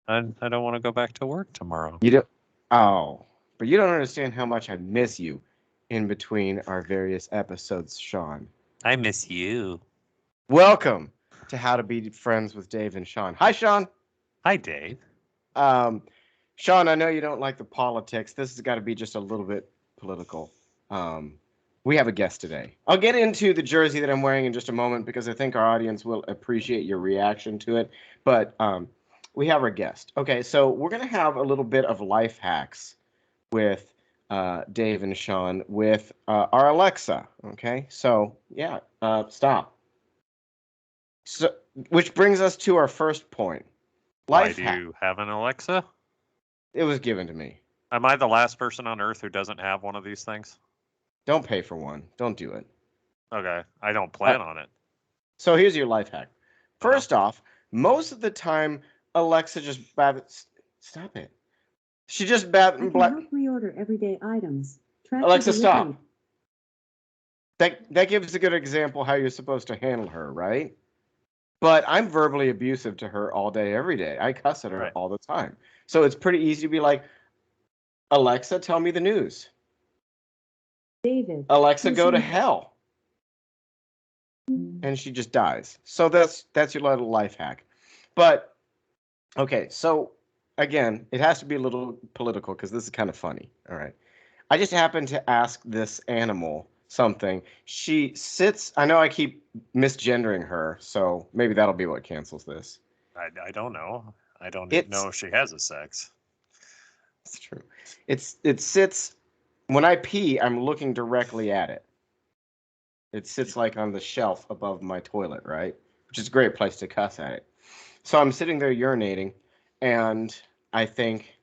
I don't want to go back to work tomorrow. You don't. Oh, but you don't understand how much I miss you in between our various episodes, Sean. I miss you. Welcome to How to Be Friends with Dave and Sean. Hi, Sean. Hi, Dave. Um, Sean, I know you don't like the politics. This has got to be just a little bit political. Um, we have a guest today. I'll get into the jersey that I'm wearing in just a moment because I think our audience will appreciate your reaction to it. But we have our guest. Okay, so we're going to have a little bit of life hacks with Dave and Sean with our Alexa. Okay, so yeah, stop. So, which brings us to our first point. Why Life do hack. you have an Alexa? It was given to me. Am I the last person on Earth who doesn't have one of these things? Don't pay for one. Don't do it. Okay, I don't Uh, plan on it. so here's your life hack. Uh-huh. First off, most of the time, Alexa just stop it. She just I can help reorder everyday items. Track your Alexa, stop. delivery. That gives a good example how you're supposed to handle her, right? But I'm verbally abusive to her all day, every day. I cuss at her Right. all the time. So it's pretty easy to be like, Alexa, tell me the news. David. Alexa, go to listen. hell. And she just dies. So that's your little life hack. But okay, so again, it has to be a little political because this is kind of funny. All right. I just happened to ask this animal something. She sits, I know I keep misgendering her, so maybe that'll be what cancels this. I don't know. I don't It's know if she has a sex. It's true. It sits when I pee, I'm looking directly at it. It sits like on the shelf above my toilet, right? Which is a great place to cuss at it. So I'm sitting there urinating, and I think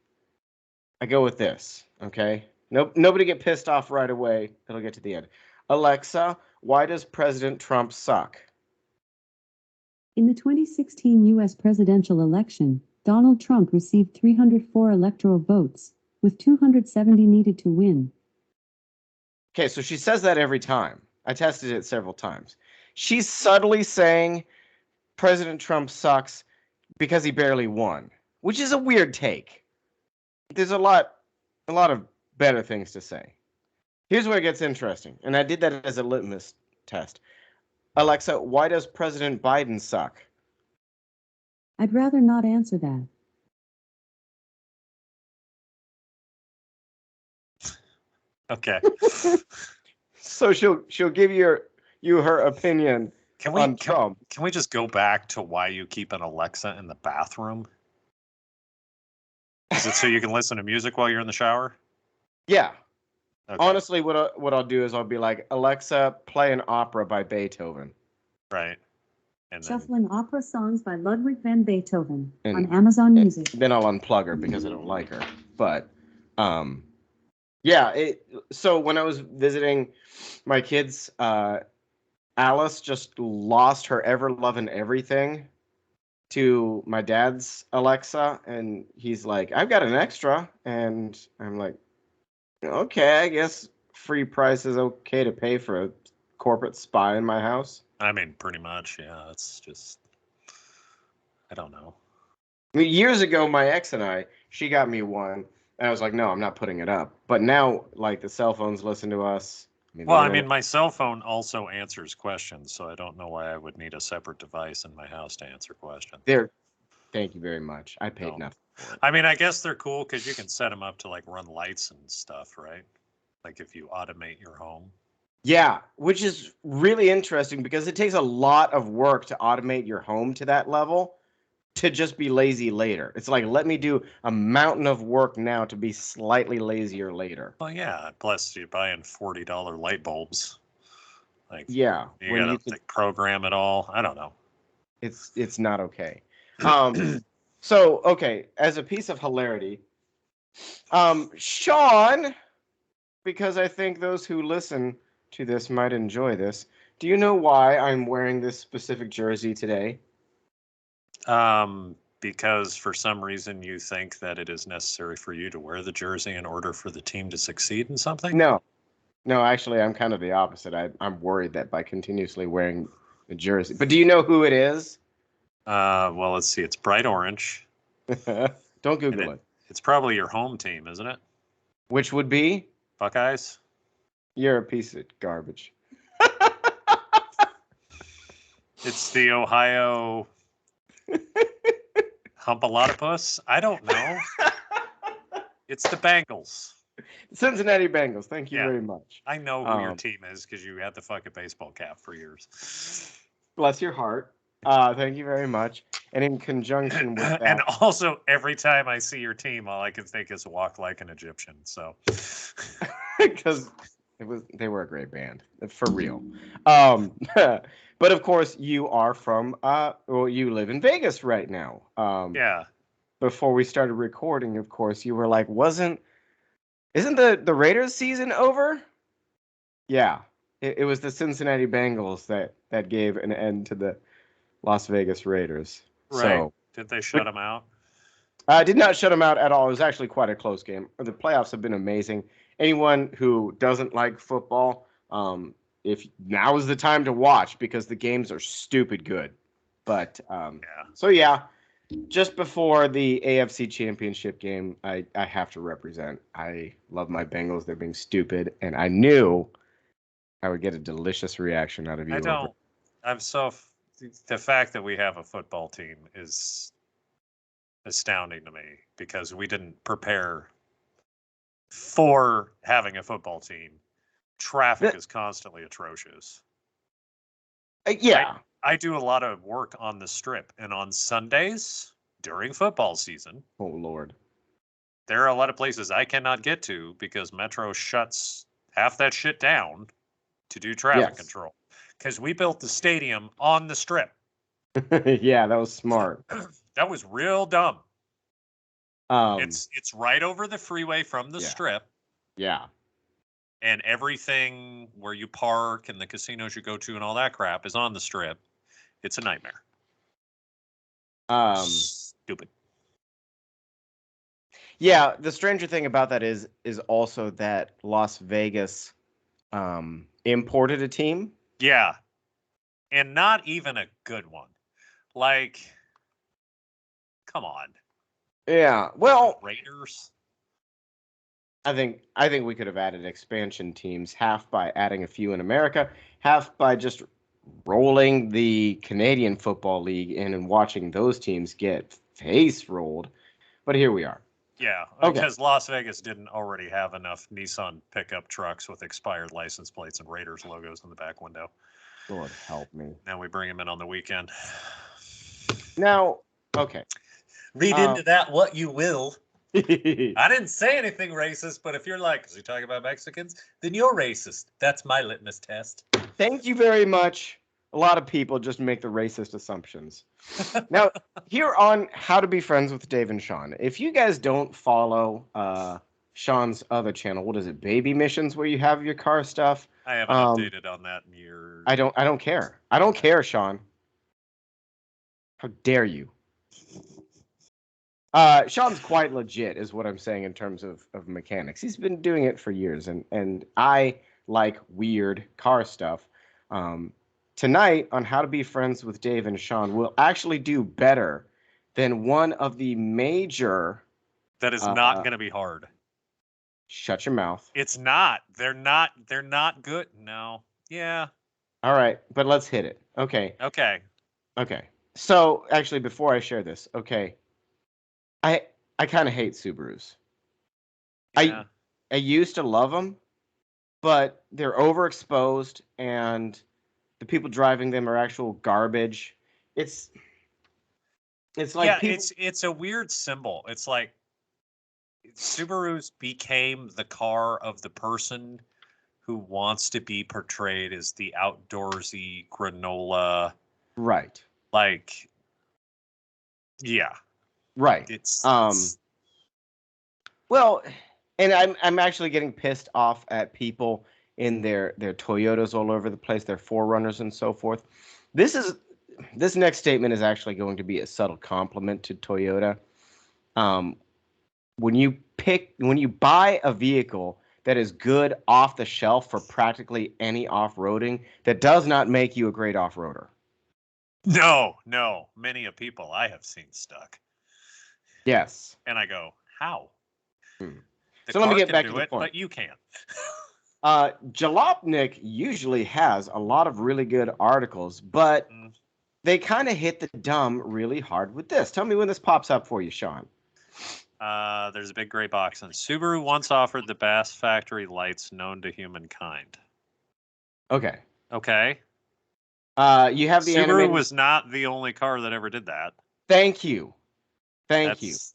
I go with this, okay? Nope, nobody get pissed off right away. It'll get to the end. Alexa, why does President Trump suck? In the 2016 U.S. presidential election, Donald Trump received 304 electoral votes, with 270 needed to win. Okay, so she says that every time. I tested it several times. She's subtly saying President Trump sucks because he barely won, which is a weird take. There's a lot of better things to say. Here's where it gets interesting, and I did that as a litmus test. Alexa, why does President Biden suck? I'd rather not answer that. Okay. So she'll give you her opinion on Trump. Can we just go back to why you keep an Alexa in the bathroom? Is it so you can listen to music while you're in the shower? Yeah. Okay. Honestly, what I'll do is I'll be like, Alexa, play an opera by Beethoven. Right. And then, Shuffling opera songs by Ludwig van Beethoven And- on Amazon Music. Then I'll unplug her because I don't like her. But yeah, so when I was visiting my kids, Alice just lost her ever-loving everything to my dad's Alexa, and he's like, I've got an extra, and I'm like, okay, I guess free price is okay to pay for a corporate spy in my house. I mean, pretty much, yeah. It's just, I don't know. I mean, years ago, my ex and she got me one, and I was like, no, I'm not putting it up. But now, like, the cell phones listen to us. Well, I mean, my cell phone also answers questions, so I don't know why I would need a separate device in my house to answer questions. Thank you very much. I paid nothing for it. I mean, I guess they're cool because you can set them up to, like, run lights and stuff, right? Like, if you automate your home. Yeah, which is really interesting because it takes a lot of work to automate your home to that level to just be lazy later. It's like, let me do a mountain of work now to be slightly lazier later. Well, yeah. Plus, you're buying $40 light bulbs. Like, yeah, you gotta program it all. I don't know. It's not okay. So okay, as a piece of hilarity, Shawn, because I think those who listen to this might enjoy this. Do you know why I'm wearing this specific jersey today? Because for some reason you think that it is necessary for you to wear the jersey in order for the team to succeed in something? No, actually, I'm kind of the opposite. I'm worried that by continuously wearing the jersey. But do you know who it is? Well, let's see. It's bright orange. Don't And Google it. it's probably your home team, isn't it? Which would be? Buckeyes? You're a piece of garbage. It's the Ohio Humpalotopus? I don't know. It's the Bengals. Cincinnati Bengals. Thank you Yeah. very much. I know who your team is because you had the fucking baseball cap for years. Bless your heart. Thank you very much. And in conjunction with that, And also, every time I see your team, all I can think is "Walk Like an Egyptian." So, because they were a great band for real. But of course, you are from well, you live in Vegas right now. yeah, Before we started recording, of course, you were like, isn't the Raiders season over? Yeah, it was the Cincinnati Bengals that gave an end to the Las Vegas Raiders. right. So, Did they shut them out? I did not shut them out at all. It was actually quite a close game. The playoffs have been amazing. Anyone who doesn't like football, if now is the time to watch because the games are stupid good. But so yeah, just before the AFC Championship game, I have to represent. I love my Bengals. They're being stupid, and I knew I would get a delicious reaction out of you. I don't. I'm so. The fact that we have a football team is astounding to me because we didn't prepare for having a football team. Traffic is constantly atrocious. Yeah. I do a lot of work on the strip, and on Sundays during football season, Oh Lord. there are a lot of places I cannot get to because Metro shuts half that shit down to do traffic control. Because we built the stadium on the strip. Yeah, that was smart. That was real dumb. It's right over the freeway from the strip. Yeah. And everything where you park and the casinos you go to and all that crap is on the strip. It's a nightmare. Stupid. Yeah, the stranger thing about that is also that Las Vegas imported a team. Yeah. And not even a good one. Like, come on. Yeah. Well, Raiders. I think we could have added expansion teams, half by adding a few in America, half by just rolling the Canadian Football League in and watching those teams get face rolled. But here we are. Yeah, because Las Vegas didn't already have enough Nissan pickup trucks with expired license plates and Raiders logos in the back window. Lord help me. Now we bring them in on the weekend. Now, okay. Read into that what you will. I didn't say anything racist, but if you're like, is he talking about Mexicans? Then you're racist. That's my litmus test. Thank you very much. A lot of people just make the racist assumptions. Now, here on How to Be Friends with Dave and Shawn, if you guys don't follow Shawn's other channel, what is it, Baby Missions, where you have your car stuff? I haven't updated on that in years. I don't care. I don't care, Shawn. How dare you? Shawn's quite legit, is what I'm saying in terms of mechanics. He's been doing it for years, and I like weird car stuff. Tonight on How to Be Friends with Dave and Shawn, we'll actually do better than one of the major. That is not going to be hard. Shut your mouth. It's not. They're not good. No. Yeah. All right, but let's hit it. Okay. Okay. So actually, before I share this, okay, I kind of hate Subarus. Yeah. I used to love them, but they're overexposed and the people driving them are actual garbage. It's like it's a weird symbol. It's like Subarus became the car of the person who wants to be portrayed as the outdoorsy granola. Right. Like, yeah. Right. It's well, and I'm actually getting pissed off at people in their Toyotas all over the place, their 4Runners and so forth. This next statement is actually going to be a subtle compliment to Toyota. When you buy a vehicle that is good off the shelf for practically any off-roading, that does not make you a great off-roader. No. Many of people I have seen stuck. Yes. And I go, how? Hmm. The So let me car get can back to do the it, point. but you can't. Jalopnik usually has a lot of really good articles, but Mm. they kind of hit the dumb really hard with this. Tell me when this pops up for you, Shawn. There's a big gray box, and Subaru once offered the Bass factory lights known to humankind. Okay. Okay. You have the Subaru animated. was not the only car that ever did that. Thank you. Thank you. That's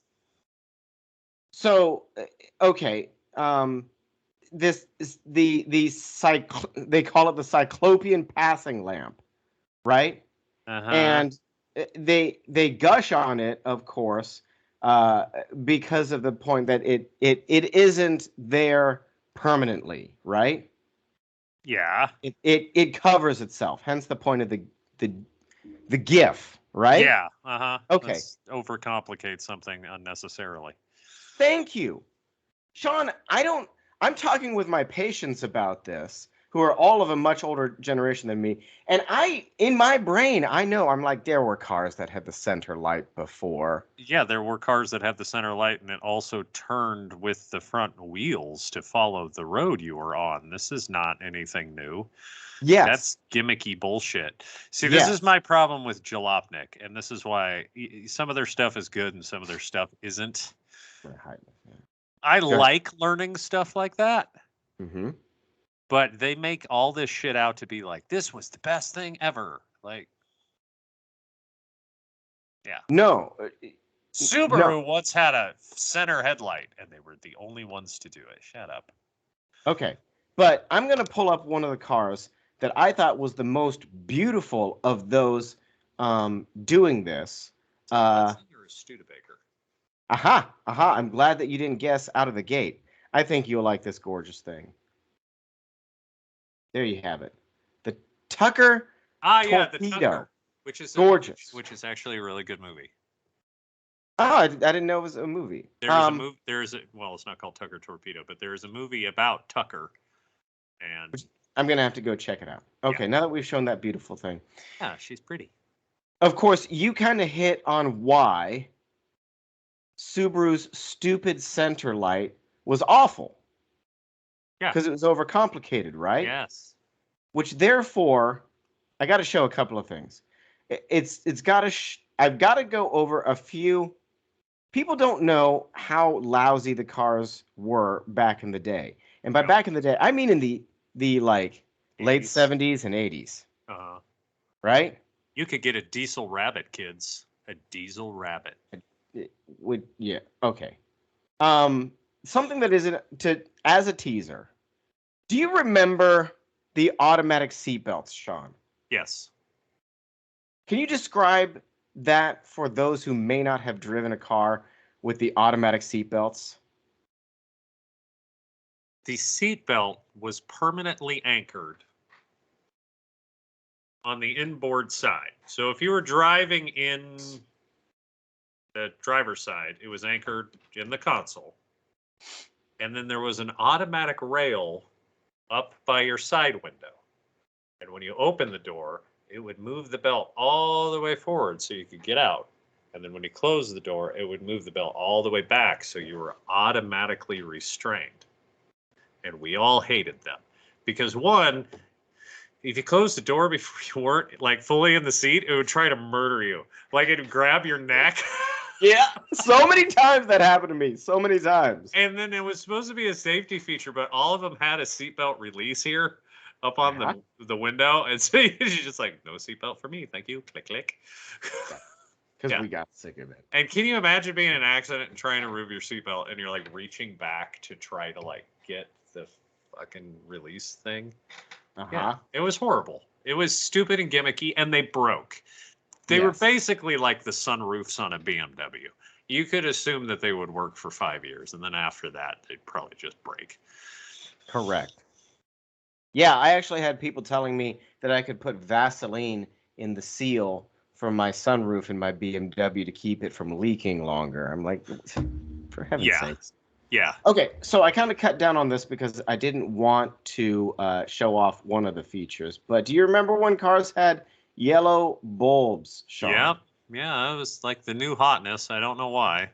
So, okay. This is the they call it the cyclopean passing lamp, right? uh-huh. And they gush on it, of course, because of the point that it isn't there permanently, right? Yeah. It covers itself. Hence the point of the the GIF, right? Yeah. Uh-huh. Okay. Let's overcomplicate something unnecessarily. Thank you. Shawn, I'm talking with my patients about this, who are all of a much older generation than me. And in my brain, I'm like, there were cars that had the center light before. Yeah, there were cars that had the center light, and it also turned with the front wheels to follow the road you were on. This is not anything new. Yes. That's gimmicky bullshit. See, Yes. this is my problem with Jalopnik, and this is why some of their stuff is good and some of their stuff isn't. I like learning stuff like that, Mm-hmm. but they make all this shit out to be like, this was the best thing ever. Like, yeah. No. Subaru once had a center headlight, and they were the only ones to do it. Shut up. Okay. But I'm going to pull up one of the cars that I thought was the most beautiful of those doing this. You're a Studebaker. Aha. I'm glad that you didn't guess out of the gate. I think you'll like this gorgeous thing. There you have it. The Tucker Yeah, the Torpedo. Tucker, which is Gorgeous. which is actually a really good movie. Oh, I didn't know it was a movie. There's a movie. Well, it's not called Tucker Torpedo, but there is a movie about Tucker. And I'm gonna have to go check it out. Okay, Yeah. now that we've shown that beautiful thing. Yeah, she's pretty. Of course, you kind of hit on why Subaru's stupid center light was awful. Yeah. Because it was overcomplicated, right? Yes. Which therefore, I got to show a couple of things. It's got to. I've got to go over a few. People don't know how lousy the cars were back in the day, and by back in the day, I mean in the like late 70s and 80s. Right? You could get a diesel rabbit, kids. A diesel rabbit. Yeah. Okay. Something that isn't as a teaser. Do you remember the automatic seatbelts, Shawn? Yes. Can you describe that for those who may not have driven a car with the automatic seatbelts? The seatbelt was permanently anchored on the inboard side. So if you were driving in the driver's side, it was anchored in the console. And then there was an automatic rail up by your side window. And when you open the door, it would move the belt all the way forward so you could get out. And then when you close the door, it would move the belt all the way back so you were automatically restrained. And we all hated them. Because one, if you closed the door before you weren't like fully in the seat, it would try to murder you. Like it'd grab your neck. Yeah. So many times that happened to me. So many times. And then it was supposed to be a safety feature, but all of them had a seatbelt release here up on the window. And so you're just like, no seatbelt for me. Thank you. Click, click. Because we got sick of it. And can you imagine being in an accident and trying to remove your seatbelt and you're like reaching back to try to like get the fucking release thing? Yeah, it was horrible. It was stupid and gimmicky, and they broke. They were basically like the sunroofs on a BMW. You could assume that they would work for 5 years, and then after that, they'd probably just break. Correct. Yeah, I actually had people telling me that I could put Vaseline in the seal from my sunroof in my BMW to keep it from leaking longer. I'm like, for heaven's sakes. Yeah. Okay, so I kind of cut down on this because I didn't want to show off one of the features. But do you remember when cars had yellow bulbs, Shawn? Yeah, it was like the new hotness. I don't know why.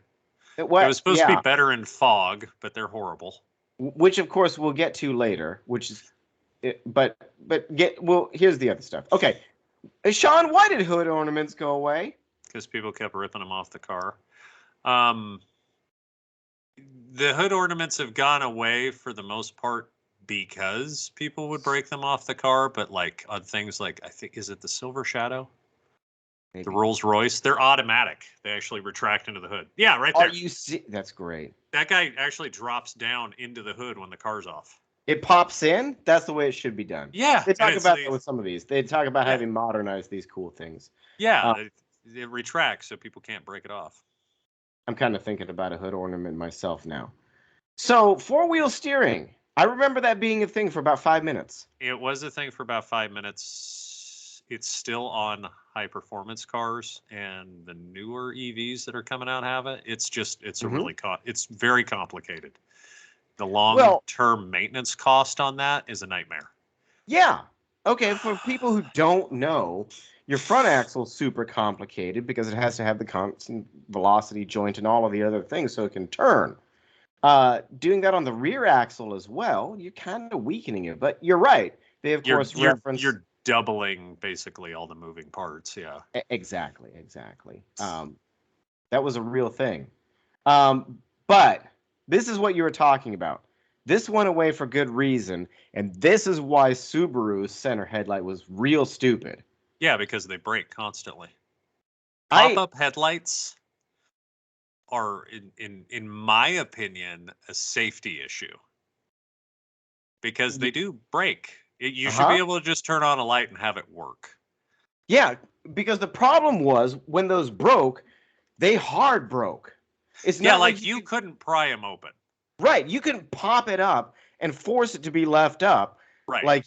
It was supposed to be better in fog, but they're horrible. Which of course we'll get to later. Which is, here's the other stuff. Okay, Shawn, why did hood ornaments go away? Because people kept ripping them off the car. The hood ornaments have gone away for the most part because people would break them off the car, but like on things like, I think, is it the Silver Shadow? Maybe. The Rolls Royce, they're automatic. They actually retract into the hood. Yeah, right there. That's great. That guy actually drops down into the hood when the car's off. It pops in? That's the way it should be done. Yeah. They talk about that with some of these. They talk about having modernized these cool things. Yeah, it retracts so people can't break it off. I'm kind of thinking about a hood ornament myself now. So, four-wheel steering. I remember that being a thing for about 5 minutes. It was a thing for about 5 minutes. It's still on high-performance cars, and the newer EVs that are coming out have it. It's a really it's very complicated. The long-term maintenance cost on that is a nightmare. Yeah. Okay, for people who don't know, your front axle is super complicated because it has to have the constant velocity joint and all of the other things so it can turn. Doing that on the rear axle as well, you're kind of weakening it. But you're right. They, of course, reference... You're doubling, basically, all the moving parts, yeah. Exactly. That was a real thing. But this is what you were talking about. This went away for good reason, and this is why Subaru's center headlight was real stupid. Yeah, because they break constantly. Pop-up headlights are, in my opinion, a safety issue. Because they do break. You should be able to just turn on a light and have it work. Yeah, because the problem was, when those broke, they hard broke. It's not like you couldn't pry them open. Right, you can pop it up and force it to be left up. Right.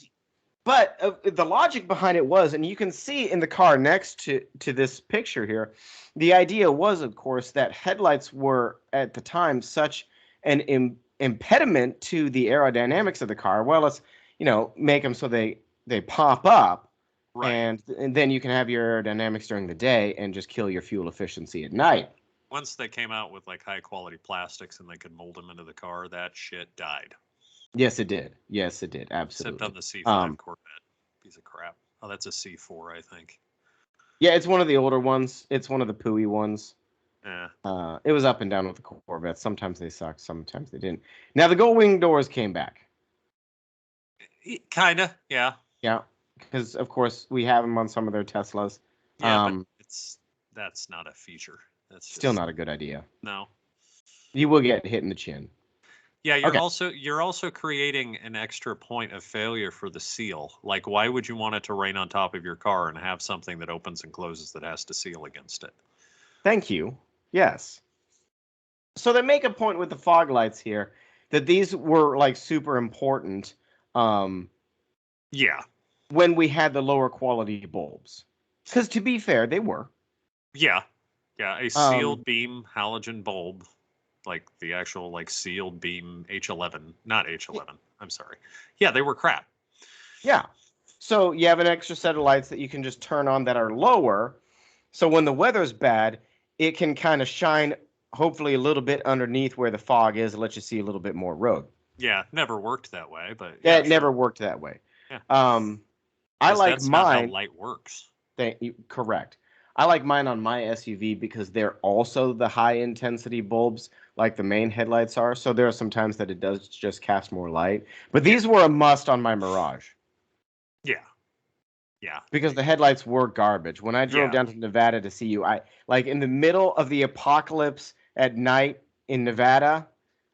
But the logic behind it was, and you can see in the car next to this picture here, the idea was, of course, that headlights were, at the time, such an impediment to the aerodynamics of the car. Well, let's, make them so they pop up, right. and then you can have your aerodynamics during the day and just kill your fuel efficiency at night. Once they came out with like high quality plastics and they could mold them into the car, that shit died. Yes, it did. Absolutely. Except on the C5 Corvette. Piece of crap. Oh, that's a C4, I think. Yeah, it's one of the older ones. It's one of the pooey ones. Yeah. It was up and down with the Corvettes. Sometimes they sucked, sometimes they didn't. Now, the gold wing doors came back. Kinda, yeah. Yeah, because, of course, we have them on some of their Teslas. Yeah, but that's not a feature. That's still not a good idea. No. You will get hit in the chin. Yeah, you're also creating an extra point of failure for the seal. Like, why would you want it to rain on top of your car and have something that opens and closes that has to seal against it? Thank you. Yes. So they make a point with the fog lights here that these were like super important. Yeah. When we had the lower quality bulbs, because to be fair, they were. Yeah. Yeah, a sealed beam halogen bulb. Like the actual sealed beam H11, not H11. I'm sorry. Yeah, they were crap. Yeah. So you have an extra set of lights that you can just turn on that are lower. So when the weather's bad, it can kind of shine hopefully a little bit underneath where the fog is and let you see a little bit more road. Yeah, never worked that way, but yeah, it never worked that way. Yeah. I like that's mine. Not how light works. Correct. I like mine on my SUV because they're also the high intensity bulbs like the main headlights are. So there are some times that it does just cast more light. But these were a must on my Mirage. Yeah. Yeah. Because the headlights were garbage. When I drove down to Nevada to see you, I in the middle of the apocalypse at night in Nevada,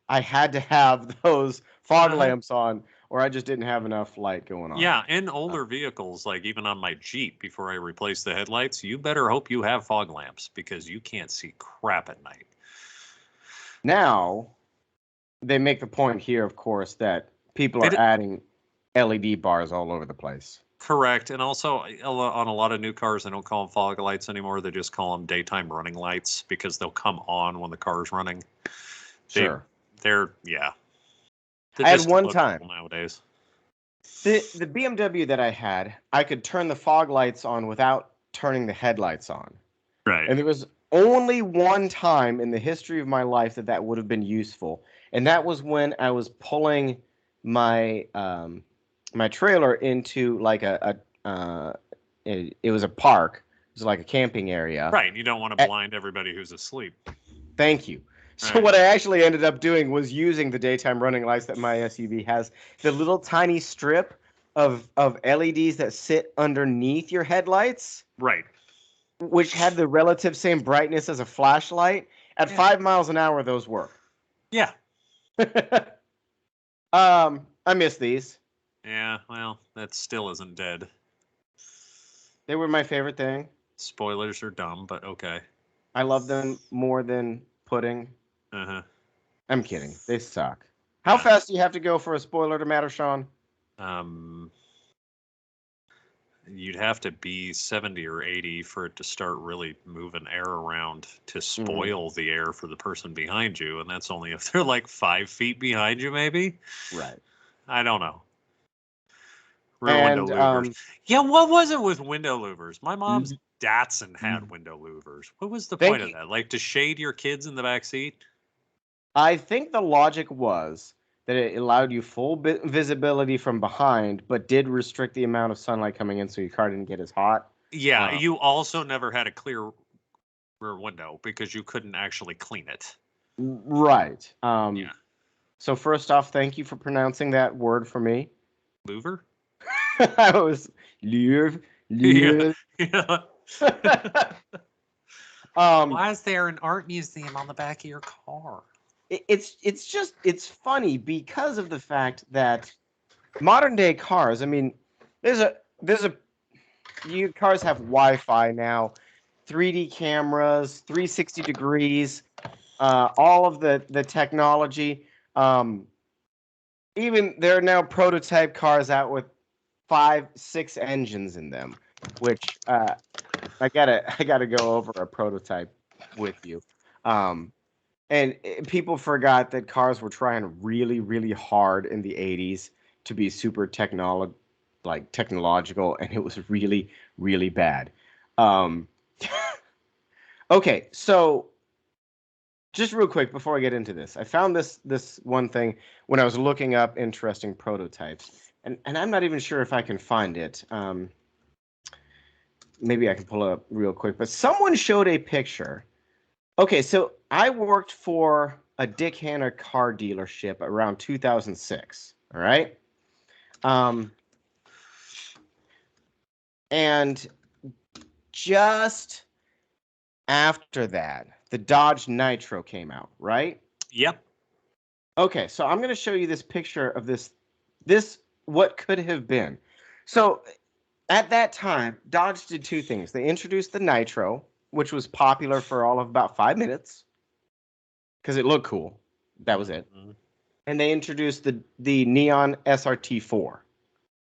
I had to have those fog lamps on or I just didn't have enough light going on. Yeah, in older vehicles, like even on my Jeep, before I replace the headlights, you better hope you have fog lamps because you can't see crap at night. Now, they make the point here, of course, that people are adding LED bars all over the place. Correct. And also, on a lot of new cars, they don't call them fog lights anymore. They just call them daytime running lights because they'll come on when the car's running. Sure. They're I had one time nowadays. The BMW that I had, I could turn the fog lights on without turning the headlights on. Right. And there was only one time in the history of my life that would have been useful, and that was when I was pulling my my trailer into like it was a park. It was like a camping area. Right. You don't want to blind everybody who's asleep. Thank you. So Right. what I actually ended up doing was using the daytime running lights that my SUV has, the little tiny strip of LEDs that sit underneath your headlights, Right. which had the relative same brightness as a flashlight. At 5 miles an hour, those work. Yeah. I miss these. Yeah. Well, that still isn't dead. They were my favorite thing. Spoilers are dumb, but okay. I love them more than pudding. Uh-huh. I'm kidding. They suck. How fast do you have to go for a spoiler to matter, Shawn? You'd have to be 70 or 80 for it to start really moving air around to spoil the air for the person behind you, and that's only if they're like 5 feet behind you, maybe. Right. I don't know. Rear window louvers. Yeah, what was it with window louvers? My mom's Datsun had window louvers. What was the point of that? Like to shade your kids in the back seat? I think the logic was that it allowed you full visibility from behind, but did restrict the amount of sunlight coming in so your car didn't get as hot. Yeah, you also never had a clear rear window because you couldn't actually clean it. Right. Yeah. So first off, thank you for pronouncing that word for me. Louver? I was Louver. Yeah. Why is there an art museum on the back of your car? It's funny because of the fact that modern day cars, I mean, you cars have Wi-Fi now, 3D cameras, 360 degrees, all of the technology. Even there are now prototype cars out with 5, 6 engines in them, which I gotta go over a prototype with you. And people forgot that cars were trying really, really hard in the 80s to be super technological, and it was really, really bad. Okay, so just real quick before I get into this, I found this one thing when I was looking up interesting prototypes, and I'm not even sure if I can find it. Maybe I can pull it up real quick, but someone showed a picture. Okay, so I worked for a Dick Hanna car dealership around 2006. All right. And just after that, the Dodge Nitro came out, right? Yep. Okay, so I'm going to show you this picture of this what could have been. So at that time, Dodge did two things. They introduced the Nitro, which was popular for all of about 5 minutes because it looked cool. That was it. Mm-hmm. And they introduced the neon SRT4.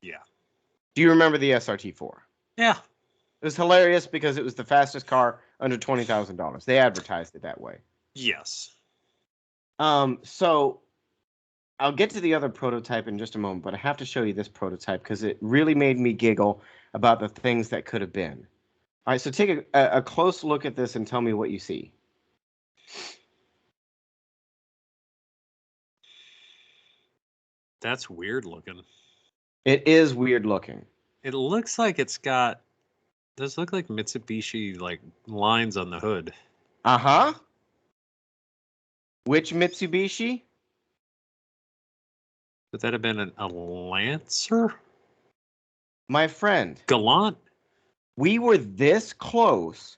Yeah. Do you remember the SRT4? Yeah. It was hilarious because it was the fastest car under $20,000. They advertised it that way. Yes. So I'll get to the other prototype in just a moment, but I have to show you this prototype because it really made me giggle about the things that could have been. All right, so take a close look at this and tell me what you see. That's weird looking. It is weird looking. It looks like it's got, does look like Mitsubishi like lines on the hood. Uh-huh. Which Mitsubishi? Would that have been a Lancer? My friend. Galant? We were this close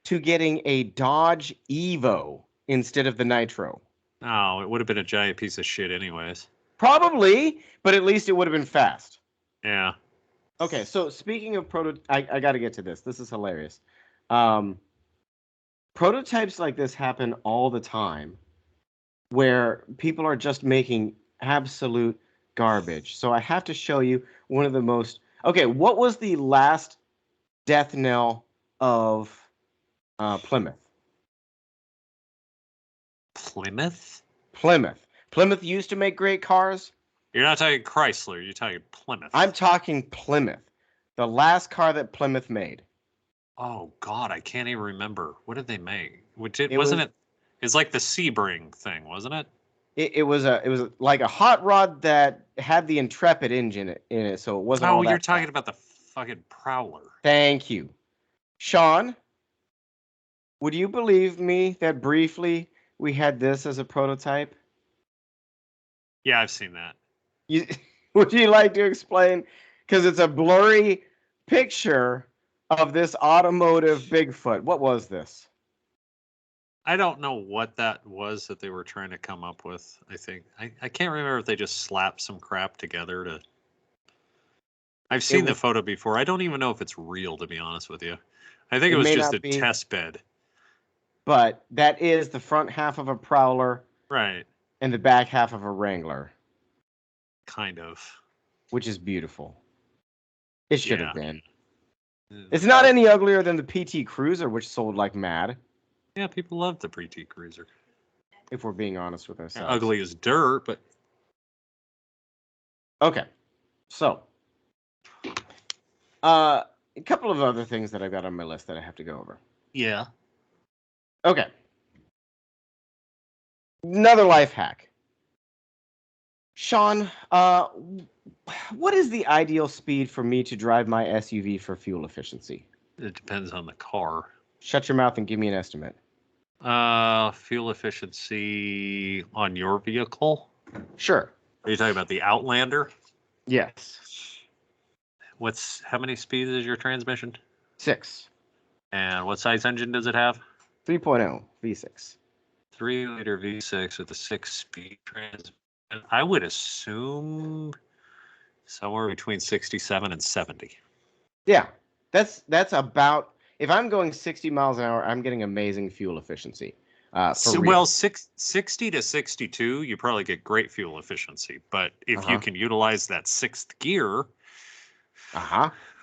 to getting a Dodge Evo instead of the Nitro. Oh, it would have been a giant piece of shit anyways. Probably, but at least it would have been fast. Yeah. Okay, so speaking of I got to get to this. This is hilarious. Prototypes like this happen all the time where people are just making absolute garbage. So I have to show you one of the most... Okay, what was the last death knell of Plymouth? Plymouth? Plymouth. Plymouth used to make great cars. You're not talking Chrysler. You're talking Plymouth. I'm talking Plymouth. The last car that Plymouth made. Oh God, I can't even remember. What did they make? It Wasn't was it? It's like the Sebring thing, wasn't it? it was like a hot rod that had the Intrepid engine in it, so it wasn't Oh, all you're that talking fast. about the fucking Prowler. Thank you. Sean, would you believe me that briefly we had this as a prototype? Yeah, I've seen that. You, would you like to explain? Because it's a blurry picture of this automotive Bigfoot. What was this? I don't know what that was that they were trying to come up with. I think I can't remember if they just slapped some crap together to. I've It seen the was. photo before. I don't even know if it's real, to be honest with you. I think it It was may just a not be, test bed. but that is the front half of a Prowler Right. and the back half of a Wrangler, Kind of. which is beautiful. It should have Yeah. been. The It's not car- any uglier than the PT Cruiser, which sold like mad, Yeah, people love the PT Cruiser. if we're being honest with Yeah, ourselves. ugly as dirt, but Okay, so a couple of other things that I've got on my list that I have to go over. yeah. Okay, another life hack. Sean, what is the ideal speed for me to drive my SUV for fuel efficiency? It depends on the car. Shut your mouth and give me an estimate. Fuel efficiency on your vehicle? Sure. Are you talking about the Outlander? Yes. How many speeds is your transmission? 6. And what size engine does it have? 3.0 V6. 3-liter V6 with a 6-speed transmission. I would assume somewhere between 67 and 70. Yeah, that's about. If I'm going 60 miles an hour, I'm getting amazing fuel efficiency. For real. Well, 60 to 62, you probably get great fuel efficiency. But if you can utilize that sixth gear,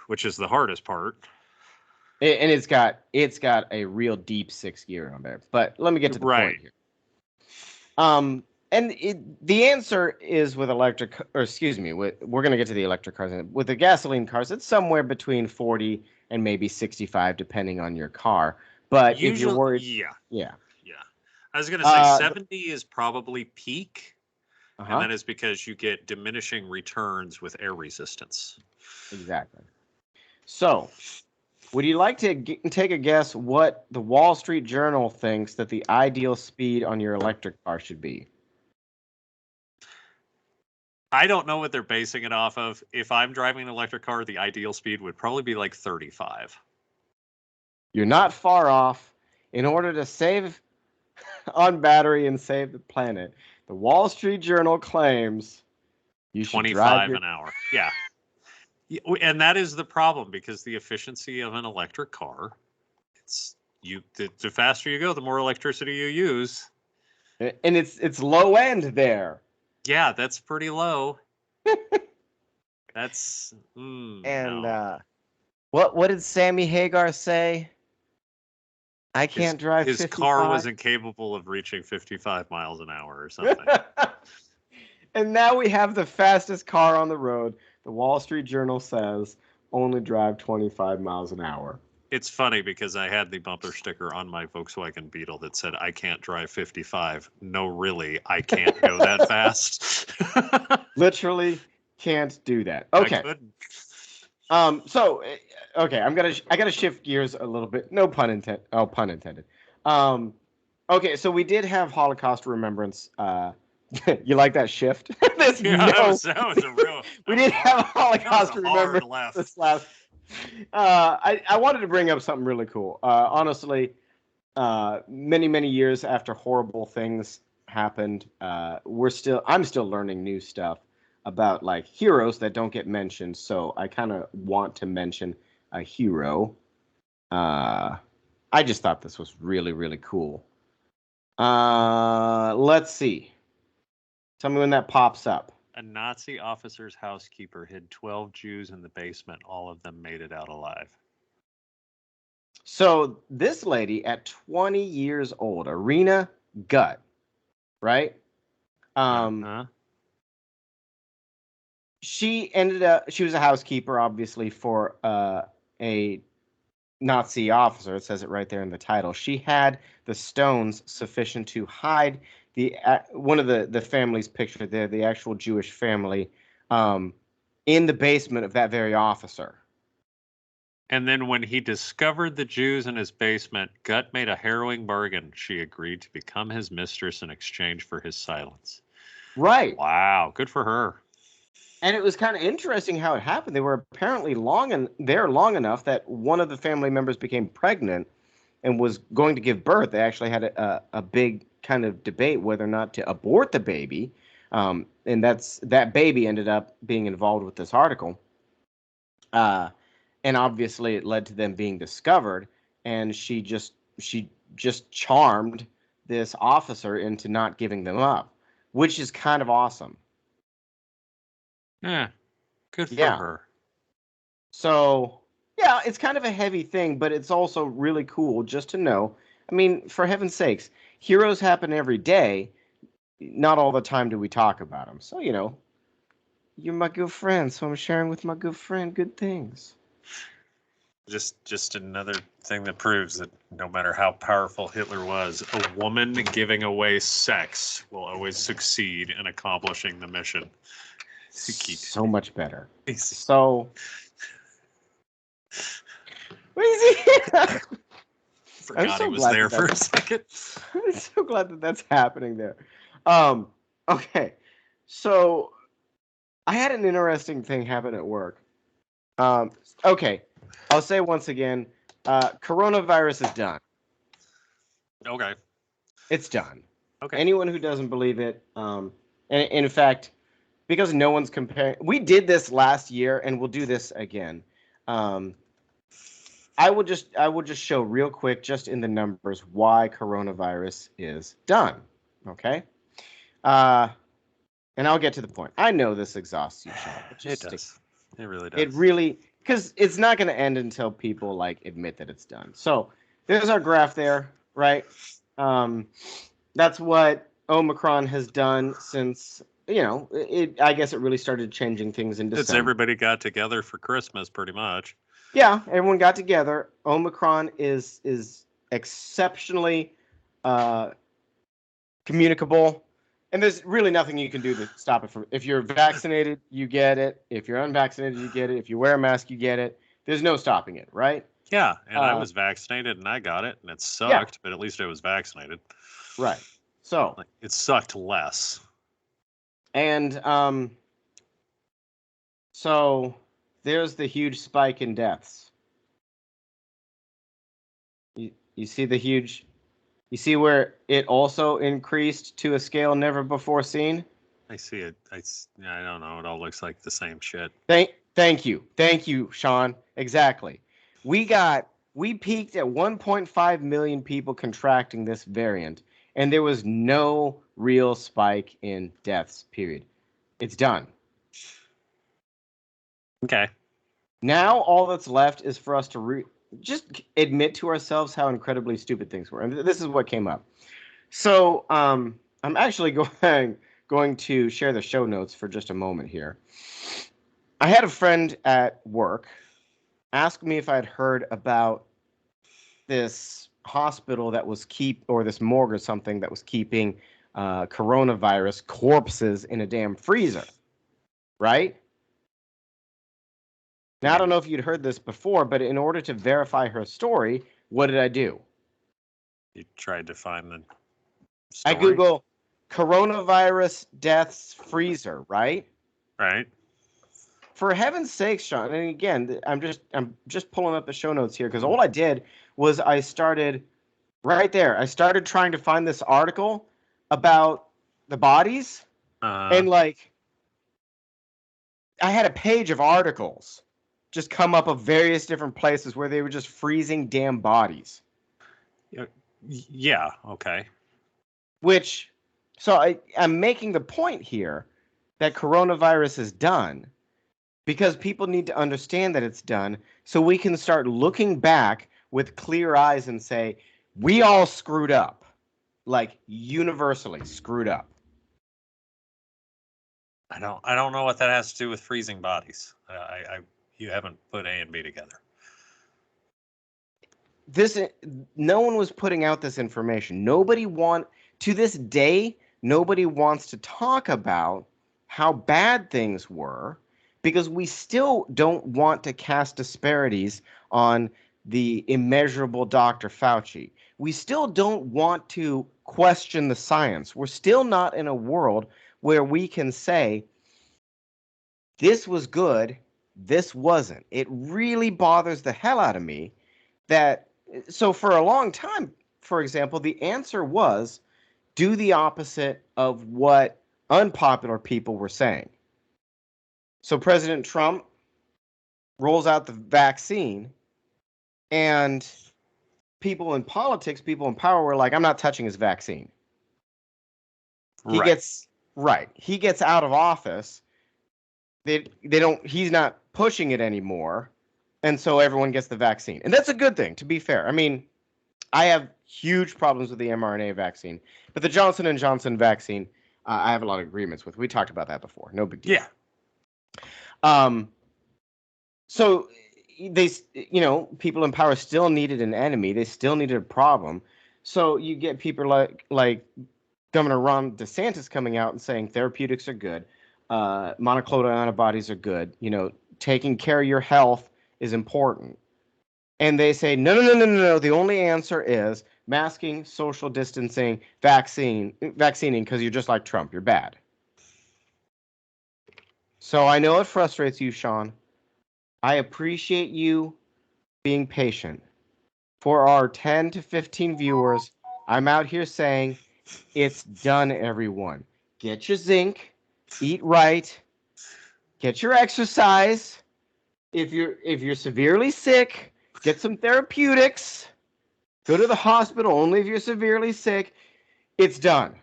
which is the hardest part. And it's got a real deep 6 gear on there. But let me get to the point here. And the answer is with electric, or excuse me, we're going to get to the electric cars. With the gasoline cars, it's somewhere between 40 and maybe 65, depending on your car. But if you're worried, yeah. I was going to say 70 is probably peak, and that is because you get diminishing returns with air resistance. Exactly. So, would you like to take a guess what the Wall Street Journal thinks that the ideal speed on your electric car should be? I don't know what they're basing it off of. If I'm driving an electric car, the ideal speed would probably be like 35. You're not far off. In order to save on battery and save the planet, the Wall Street Journal claims you should 25 an hour. Yeah. And that is the problem, because the efficiency of an electric car, the faster you go, the more electricity you use. And it's low end there. Yeah, that's pretty low. That's what did Sammy Hagar say? I can't drive his 55. car wasn't capable of reaching 55 miles an hour or something. And now we have the fastest car on the road. The Wall Street Journal says only drive 25 miles an hour. It's funny because I had the bumper sticker on my Volkswagen Beetle that said, "I can't drive 55. No, really, I can't go that fast." Literally can't do that. Okay. I couldn't. So, okay, I gotta shift gears a little bit. No pun intended. Oh, pun intended. Okay, so we did have Holocaust remembrance. You like that shift? That was a real. We did have Holocaust remembrance this last. I wanted to bring up something really cool. Honestly, many years after horrible things happened, I'm still learning new stuff about like heroes that don't get mentioned. So I kind of want to mention a hero. I just thought this was really cool. Let's see. Tell me when that pops up. A Nazi officer's housekeeper hid 12 Jews in the basement. All of them made it out alive. So this lady at 20 years old, Irina Gut, right? She was a housekeeper, obviously, for a Nazi officer. It says it right there in the title. She had the stones sufficient to hide one of the families pictured there, the actual Jewish family, in the basement of that very officer. And then when he discovered the Jews in his basement, Gut made a harrowing bargain. She agreed to become his mistress in exchange for his silence. Right. Wow, good for her. And it was kind of interesting how it happened. They were apparently long enough that one of the family members became pregnant and was going to give birth. They actually had a big kind of debate whether or not to abort the baby. And that baby ended up being involved with this article. And obviously it led to them being discovered. And she just charmed this officer into not giving them up, which is kind of awesome. Yeah, good for Yeah. her. So, yeah, it's kind of a heavy thing, but it's also really cool just to know. I mean, for heaven's sakes, heroes happen every day. Not all the time do we talk about them. So, you're my good friend, so I'm sharing with my good friend good things. Just another thing that proves that no matter how powerful Hitler was, a woman giving away sex will always succeed in accomplishing the mission. So much better. Easy. So, what is he? Forgot he was there for a second. I'm so glad that that's happening there. Okay, so I had an interesting thing happen at work. Okay, I'll say once again, coronavirus is done. Okay. It's done. Okay. Anyone who doesn't believe it, and in fact, because no one's comparing, we did this last year, and we'll do this again. I will just show real quick, just in the numbers, why coronavirus is done. Okay, and I'll get to the point. I know this exhausts you, Shawn. It does. It really does. It really, because it's not going to end until people admit that it's done. So there's our graph there, right? That's what Omicron has done since I guess it really started changing things in December. It's everybody got together for Christmas, pretty much. Yeah, everyone got together. Omicron is exceptionally communicable, and there's really nothing you can do to stop it from. If you're vaccinated, you get it. If you're unvaccinated, you get it. If you wear a mask, you get it. There's no stopping it, right? Yeah, and I was vaccinated and I got it, and it sucked, but at least I was vaccinated. Right. So it sucked less. And so there's the huge spike in deaths. You see the huge, you see where it also increased to a scale never before seen? I see it. I don't know. It all looks like the same shit. Thank you, Shawn. Exactly. We peaked at 1.5 million people contracting this variant, and there was no real spike in deaths, period. It's done. Okay. Now all that's left is for us to just admit to ourselves how incredibly stupid things were. And this is what came up. So I'm actually going to share the show notes for just a moment here. I had a friend at work ask me if I'd heard about this hospital that was this morgue or something that was keeping coronavirus corpses in a damn freezer, right? Now, I don't know if you'd heard this before, but in order to verify her story, what did I do? You tried to find the story? I Google coronavirus deaths freezer, right? Right. For heaven's sakes, Shawn, and again, I'm just pulling up the show notes here because all I did was I started right there. I started trying to find this article about the bodies, and I had a page of articles just come up of various different places where they were just freezing damn bodies. Yeah, okay. I'm making the point here that coronavirus is done because people need to understand that it's done so we can start looking back with clear eyes and say, we all screwed up. Universally screwed up. I don't know what that has to do with freezing bodies. You haven't put A and B together. this, no one was putting out this information. To this day, nobody wants to talk about how bad things were, because we still don't want to cast disparities on the immeasurable Dr. Fauci. We still don't want to question the science. We're still not in a world where we can say, this was good, this wasn't. It really bothers the hell out of me that, so for a long time, for example, the answer was do the opposite of what unpopular people were saying. So President Trump rolls out the vaccine, and people in politics, people in power were like, I'm not touching his vaccine. He gets out of office. He's not pushing it anymore. And so everyone gets the vaccine. And that's a good thing, to be fair. I mean, I have huge problems with the mRNA vaccine, but the Johnson & Johnson vaccine, I have a lot of agreements with. We talked about that before. No big deal. Yeah. So people in power still needed an enemy. They still needed a problem. So you get people like Governor Ron DeSantis coming out and saying therapeutics are good, monoclonal antibodies are good. Taking care of your health is important. And they say, no. The only answer is masking, social distancing, vaccinating, because you're just like Trump. You're bad. So I know it frustrates you, Shawn. I appreciate you being patient. For our 10 to 15 viewers, I'm out here saying, it's done, everyone. Get your zinc, eat right, get your exercise. If you're severely sick, get some therapeutics. Go to the hospital only if you're severely sick. It's done.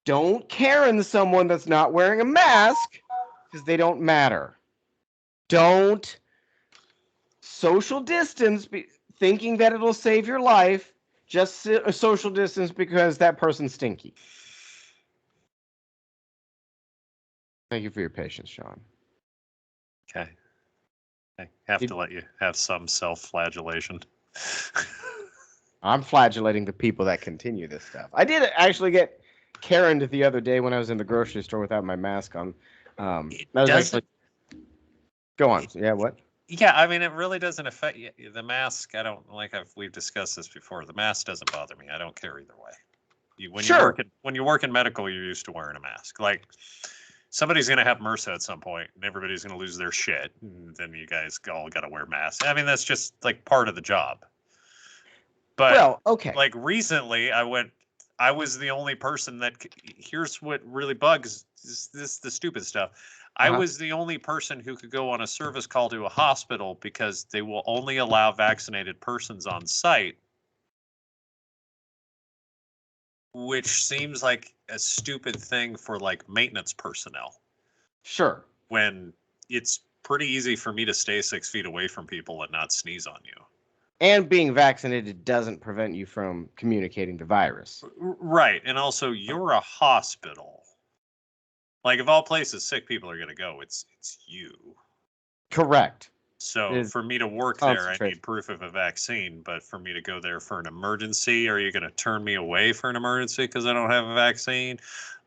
Don't Karen someone that's not wearing a mask, because they don't matter. Don't social distance thinking that it'll save your life. Just a social distance because that person's stinky. Thank you for your patience, Shawn. Okay. I have to let you have some self-flagellation. I'm flagellating the people that continue this stuff. I did actually get Karened the other day when I was in the grocery store without my mask on. Go on. Yeah, what? Yeah, I mean, it really doesn't affect you. The mask, I don't we've discussed this before. The mask doesn't bother me. I don't care either way. When you work in medical, you're used to wearing a mask. Like, somebody's going to have MRSA at some point, and everybody's going to lose their shit. And then you guys all got to wear masks. I mean, that's just like part of the job. But like recently, I was the only person that. Here's what really bugs the stupid stuff. I was the only person who could go on a service call to a hospital because they will only allow vaccinated persons on site, which seems like a stupid thing for like maintenance personnel. Sure. When it's pretty easy for me to stay 6 feet away from people and not sneeze on you. And being vaccinated doesn't prevent you from communicating the virus. Right. And also, you're a hospital. Like, of all places, sick people are going to go. It's you. Correct. So for me to work there, I need proof of a vaccine. But for me to go there for an emergency, are you going to turn me away for an emergency because I don't have a vaccine?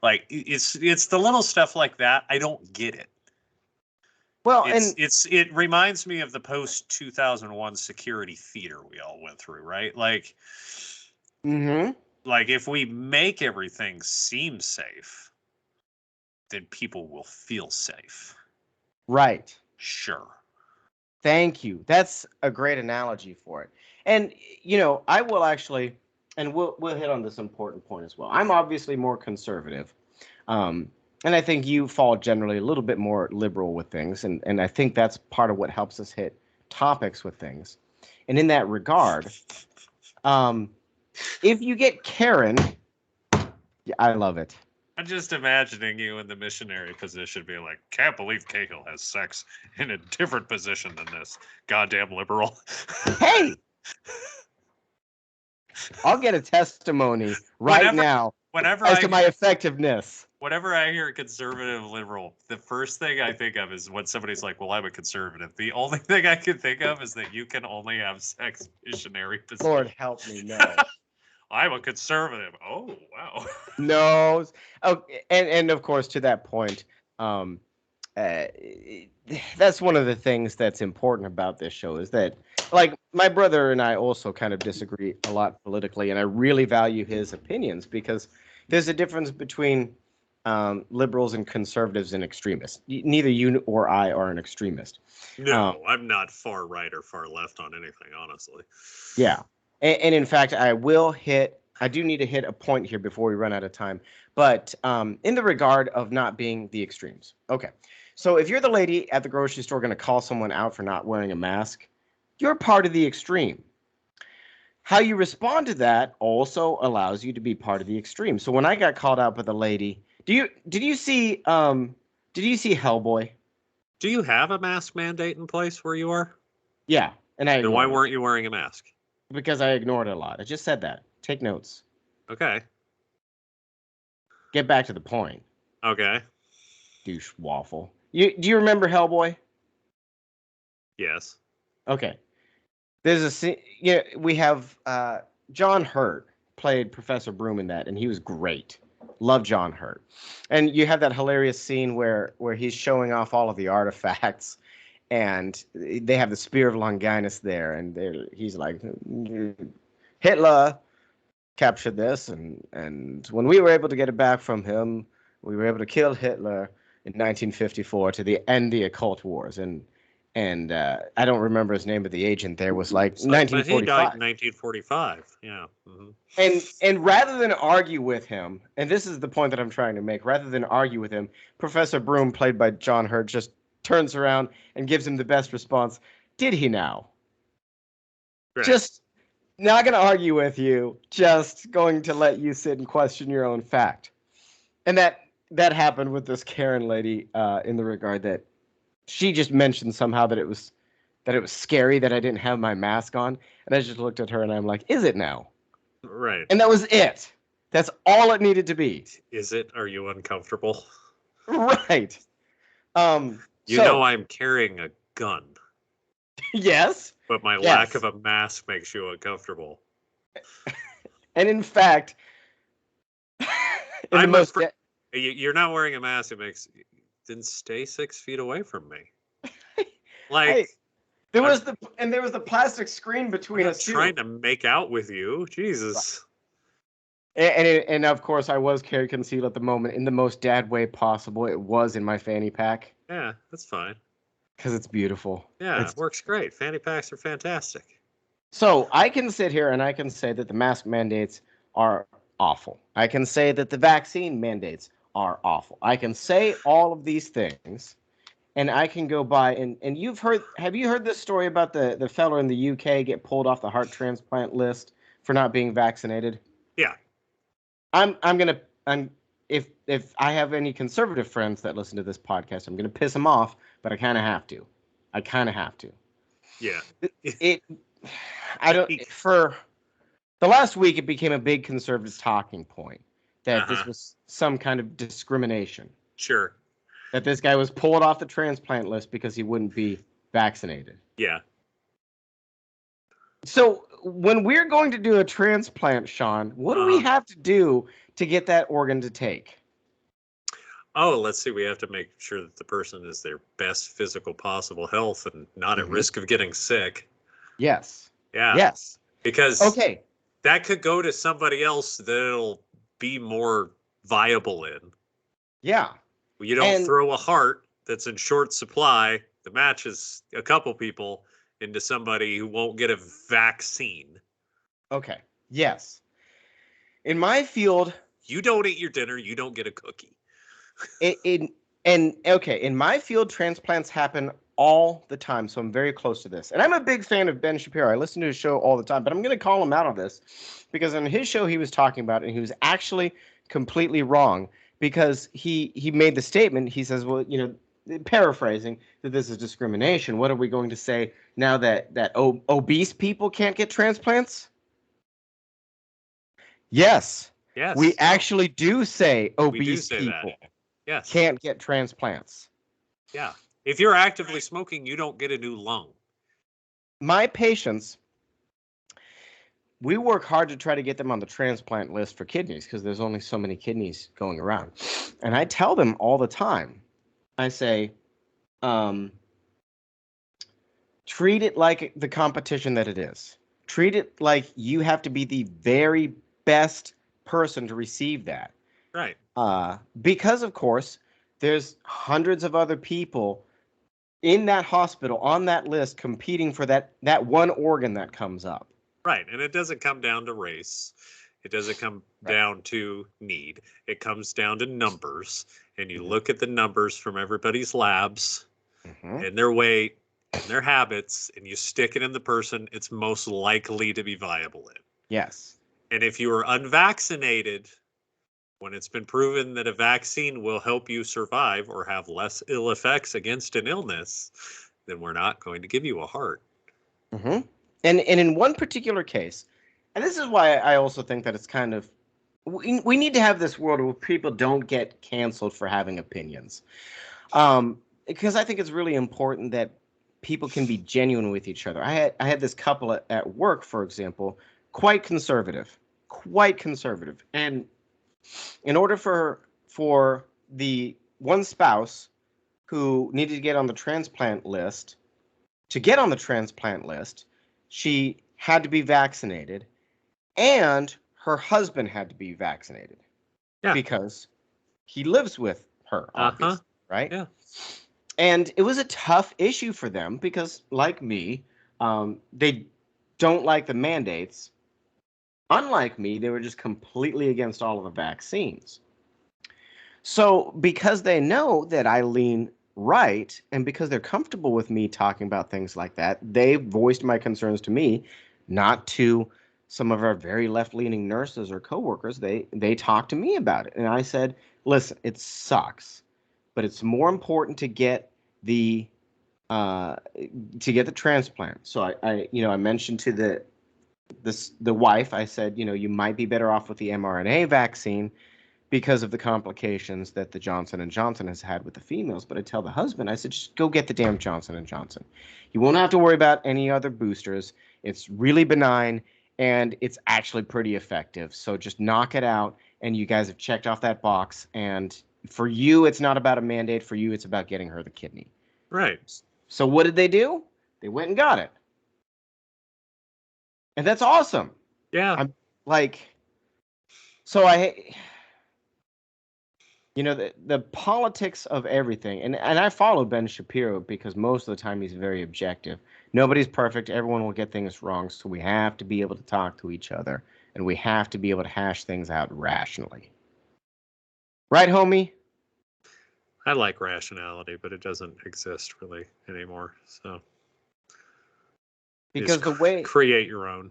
Like, it's the little stuff like that. I don't get it. Well, it reminds me of the post 2001 security theater we all went through, right? Like, like if we make everything seem safe, then people will feel safe. Right. Sure. Thank you. That's a great analogy for it. And I will actually, and we'll hit on this important point as well. I'm obviously more conservative. And I think you fall generally a little bit more liberal with things. And I think that's part of what helps us hit topics with things. And in that regard, if you get Karen, I love it. I'm just imagining you in the missionary position being like, can't believe Cahill has sex in a different position than this goddamn liberal. Hey! I'll get a testimony right now Whenever as to my effectiveness. Whenever I hear conservative liberal, the first thing I think of is when somebody's like, "Well, I'm a conservative." The only thing I can think of is that you can only have sex missionary positions. Lord help me, no. I'm a conservative. Oh, wow. No. Oh, and of course, to that point, that's one of the things that's important about this show is that, like, my brother and I also kind of disagree a lot politically, and I really value his opinions because there's a difference between liberals and conservatives and extremists. Neither you or I are an extremist. No, I'm not far right or far left on anything, honestly. Yeah. And in fact, I do need to hit a point here before we run out of time. But in the regard of not being the extremes. Okay. So if you're the lady at the grocery store going to call someone out for not wearing a mask, you're part of the extreme. How you respond to that also allows you to be part of the extreme. So when I got called out by the lady, did you see Hellboy? Do you have a mask mandate in place where you are? Yeah. And then why weren't you wearing a mask? Because I ignored it a lot. I just said that. Take notes. Okay. Get back to the point. Okay. Douche waffle. Do you remember Hellboy? Yes. Okay. There's a scene. Yeah, we have John Hurt played Professor Broom in that, and he was great. Love John Hurt. And you have that hilarious scene where he's showing off all of the artifacts, and they have the Spear of Longinus there, and he's like, Hitler captured this, and when we were able to get it back from him, we were able to kill Hitler in 1954 to end the occult wars. And I don't remember his name, but the agent there was like 1945. But he died in 1945. Yeah. Mm-hmm. And rather than argue with him, and this is the point that I'm trying to make, rather than argue with him, Professor Broom, played by John Hurt, just turns around and gives him the best response. Did he now? Right. Just not going to argue with you, just going to let you sit and question your own fact. And that happened with this Karen lady in the regard that she just mentioned somehow that it was scary that I didn't have my mask on. And I just looked at her and I'm like, is it now? Right. And that was it. That's all it needed to be. Is it? Are you uncomfortable? Right. You know I'm carrying a gun. Yes. But my lack of a mask makes you uncomfortable. And in fact, you're not wearing a mask. Then stay 6 feet away from me. Like there was the plastic screen between us. Trying to make out with you, Jesus. And of course, I was carry concealed at the moment in the most dad way possible. It was in my fanny pack. Yeah, that's fine. Because it's beautiful. Yeah, it works great. Fanny packs are fantastic. So I can sit here and I can say that the mask mandates are awful. I can say that the vaccine mandates are awful. I can say all of these things, and I can go by and have you heard this story about the fella in the UK get pulled off the heart transplant list for not being vaccinated? Yeah. If I have any conservative friends that listen to this podcast, I'm gonna piss them off, but I kind of have to. Yeah. For the last week, it became a big conservative talking point that this was some kind of discrimination. Sure. That this guy was pulled off the transplant list because he wouldn't be vaccinated. Yeah. So when we're going to do a transplant, Shawn, what do we have to do to get that organ to take? Oh, let's see. We have to make sure that the person is their best physical possible health and not at risk of getting sick. Yes. Yeah. Yes. Because that could go to somebody else that it'll be more viable in. Yeah. You don't throw a heart that's in short supply that matches a couple people into somebody who won't get a vaccine. Okay. Yes. In my field, you don't eat your dinner, you don't get a cookie. In my field, transplants happen all the time, so I'm very close to this. And I'm a big fan of Ben Shapiro. I listen to his show all the time, but I'm going to call him out on this because on his show he was talking about it, and he was actually completely wrong because he made the statement. He says, well, paraphrasing, that this is discrimination. What are we going to say now that obese people can't get transplants? Yes. Yes. We no, actually do say we do obese say people that. Yes. can't get transplants. Yeah. If you're actively smoking, you don't get a new lung. My patients, we work hard to try to get them on the transplant list for kidneys because there's only so many kidneys going around. And I tell them all the time, I say, treat it like the competition that it is. Treat it like you have to be the very best person to receive that. Right. Because, of course, there's hundreds of other people in that hospital on that list competing for that one organ that comes up. Right. And it doesn't come down to race. It doesn't come down to need. It comes down to numbers. And you look at the numbers from everybody's labs and their weight and their habits, and you stick it in the person it's most likely to be viable in. Yes. And if you are unvaccinated, when it's been proven that a vaccine will help you survive or have less ill effects against an illness, then we're not going to give you a heart. And in one particular case, and this is why I also think that it's kind of, we need to have this world where people don't get canceled for having opinions. Because I think it's really important that people can be genuine with each other. I had this couple at work, for example, quite conservative. And in order for the one spouse who needed to get on the transplant list, she had to be vaccinated, and her husband had to be vaccinated. Yeah. Because he lives with her, obviously, right? Yeah. And it was a tough issue for them because, like me, they don't like the mandates. Unlike me, they were just completely against all of the vaccines. So because they know that I lean right, and because they're comfortable with me talking about things like that, they voiced my concerns to me, not to some of our very left-leaning nurses or coworkers. They talked to me about it, and I said, listen, it sucks, but it's more important to get the transplant. So I mentioned to the wife, I said, you might be better off with the mRNA vaccine because of the complications that the Johnson & Johnson has had with the females. But I tell the husband, I said, just go get the damn Johnson & Johnson. You won't have to worry about any other boosters. It's really benign, and it's actually pretty effective. So just knock it out, and you guys have checked off that box. And for you, it's not about a mandate. For you, it's about getting her the kidney. Right. So what did they do? They went and got it. And that's awesome. Yeah. I'm like, so the politics of everything, and I follow Ben Shapiro because most of the time he's very objective. Nobody's perfect. Everyone will get things wrong, so we have to be able to talk to each other, and we have to be able to hash things out rationally. Right, homie? I like rationality, but it doesn't exist really anymore. So Because the way create your own.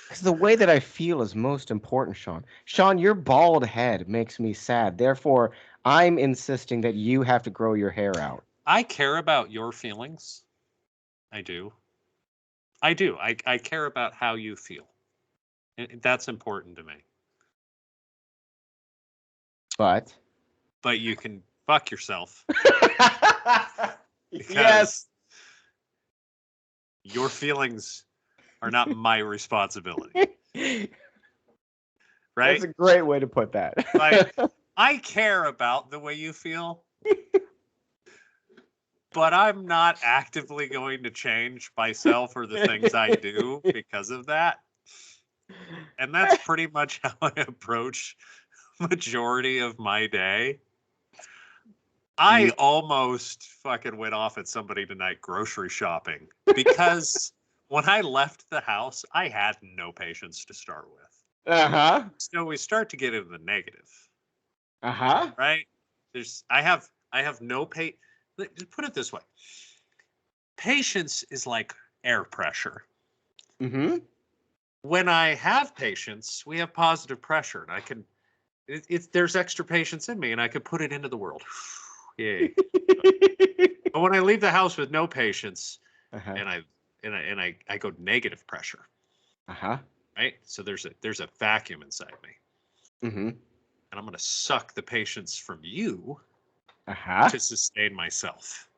Because the way that I feel is most important, Shawn. Shawn, your bald head makes me sad. Therefore, I'm insisting that you have to grow your hair out. I care about your feelings. I do. I care about how you feel. That's important to me. But you can fuck yourself. Yes. Your feelings are not my responsibility. Right? That's a great way to put that. Like, I care about the way you feel, but I'm not actively going to change myself or the things I do because of that. And that's pretty much how I approach majority of my day. I almost fucking went off at somebody tonight grocery shopping because when I left the house, I had no patience to start with. So we start to get into the negative. Right? I have no put it this way. Patience is like air pressure. When I have patience, we have positive pressure, and I can there's extra patience in me, and I could put it into the world. Yay. But when I leave the house with no patience, and I go negative pressure. right? So there's a vacuum inside me, Mm-hmm. and I'm gonna suck the patience from you Uh-huh. to sustain myself.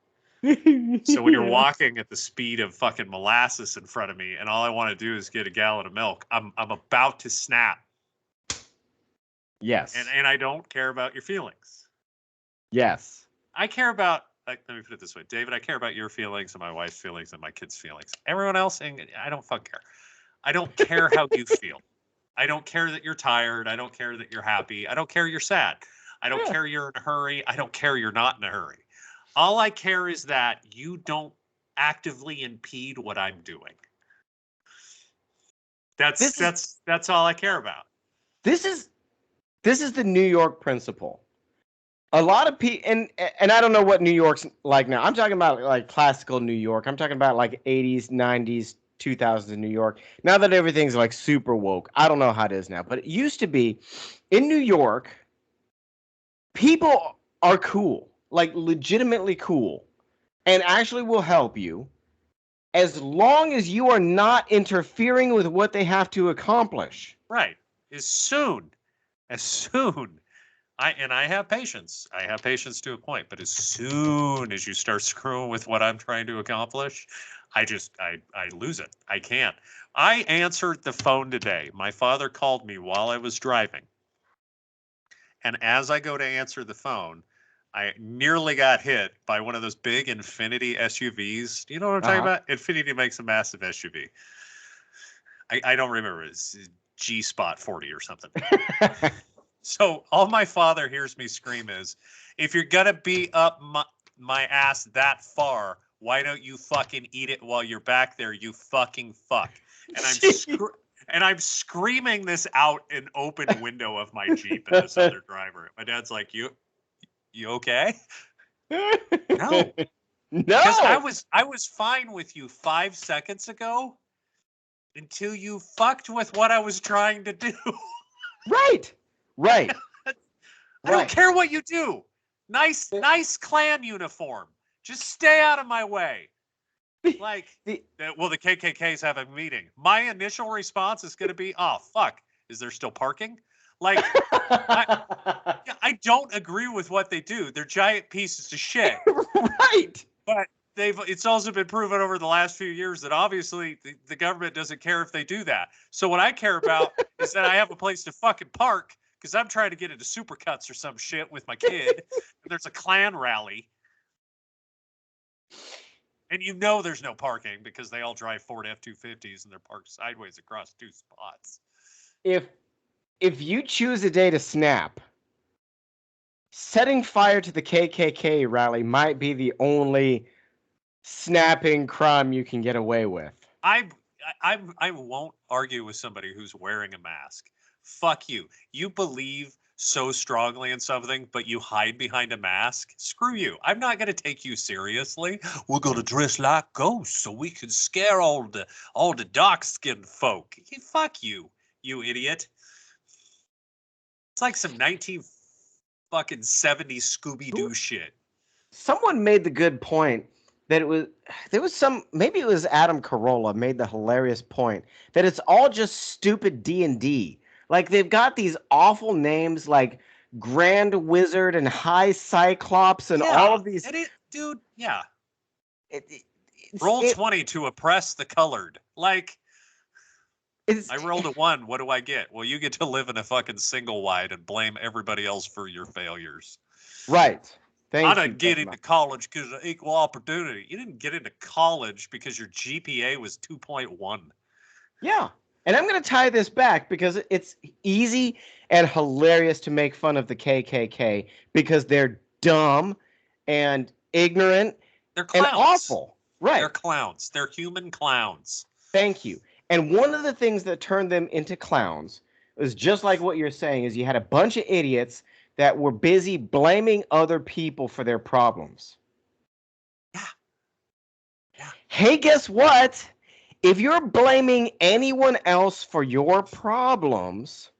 So when you're walking at the speed of fucking molasses in front of me, and all I want to do is get a gallon of milk, I'm about to snap, Yes. and I don't care about your feelings. Yes. I care about. Let me put it this way, David. I care about your feelings and my wife's feelings and my kids' feelings. Everyone else, I don't fuck care. I don't care how you feel. I don't care that you're tired. I don't care that you're happy. I don't care you're sad. I don't care you're in a hurry. I don't care you're not in a hurry. All I care is that you don't actively impede what I'm doing. That's all I care about. This is the New York principle. A lot of people, and I don't know what New York's like now. I'm talking about like classical New York. I'm talking about like 80s, 90s, 2000s in New York. Now that everything's like super woke, I don't know how it is now, but it used to be in New York, people are cool, like legitimately cool, and actually will help you as long as you are not interfering with what they have to accomplish. Right. As soon. I have patience. I have patience to a point, but as soon as you start screwing with what I'm trying to accomplish, I lose it. I can't. I answered the phone today. My father called me while I was driving. And as I go to answer the phone, I nearly got hit by one of those big Infinity SUVs. Do you know what I'm talking about? Infinity makes a massive SUV. I don't remember. It's G Spot 40 or something. So all my father hears me scream is, if you're going to be up my ass that far, why don't you fucking eat it while you're back there, you fucking fuck. And I'm screaming this out an open window of my Jeep at this other driver. My dad's like, you okay? No. Because I was fine with you 5 seconds ago until you fucked with what I was trying to do. Right. I don't care what you do. Nice clan uniform. Just stay out of my way. Like, well, the KKK's have a meeting. My initial response is going to be, oh, fuck. Is there still parking? Like, I don't agree with what they do. They're giant pieces of shit. Right. But it's also been proven over the last few years that obviously the government doesn't care if they do that. So what I care about is that I have a place to fucking park because I'm trying to get into Supercuts or some shit with my kid. And there's a Klan rally. And there's no parking because they all drive Ford F-250s and they're parked sideways across 2 spots. If you choose a day to snap, setting fire to the KKK rally might be the only snapping crime you can get away with. I won't argue with somebody who's wearing a mask. Fuck you. You believe so strongly in something, but you hide behind a mask. Screw you. I'm not going to take you seriously. We're going to dress like ghosts so we can scare all the dark-skinned folk. Fuck you, you idiot. It's like some 1970s Scooby-Doo shit. Someone made the good point that maybe it was Adam Carolla made the hilarious point that it's all just stupid D&D. Like they've got these awful names like Grand Wizard and High Cyclops and all of these. Dude, yeah. Roll 20 to oppress the colored. Like, I rolled a 1. What do I get? Well, you get to live in a fucking single wide and blame everybody else for your failures. Right. I didn't get into college because of equal opportunity. You didn't get into college because your GPA was 2.1. Yeah. And I'm going to tie this back because it's easy and hilarious to make fun of the KKK because they're dumb and ignorant. They're clowns. And awful. Right. They're clowns. They're human clowns. Thank you. And one of the things that turned them into clowns was just like what you're saying is you had a bunch of idiots that were busy blaming other people for their problems. Yeah. Hey, guess what? If you're blaming anyone else for your problems,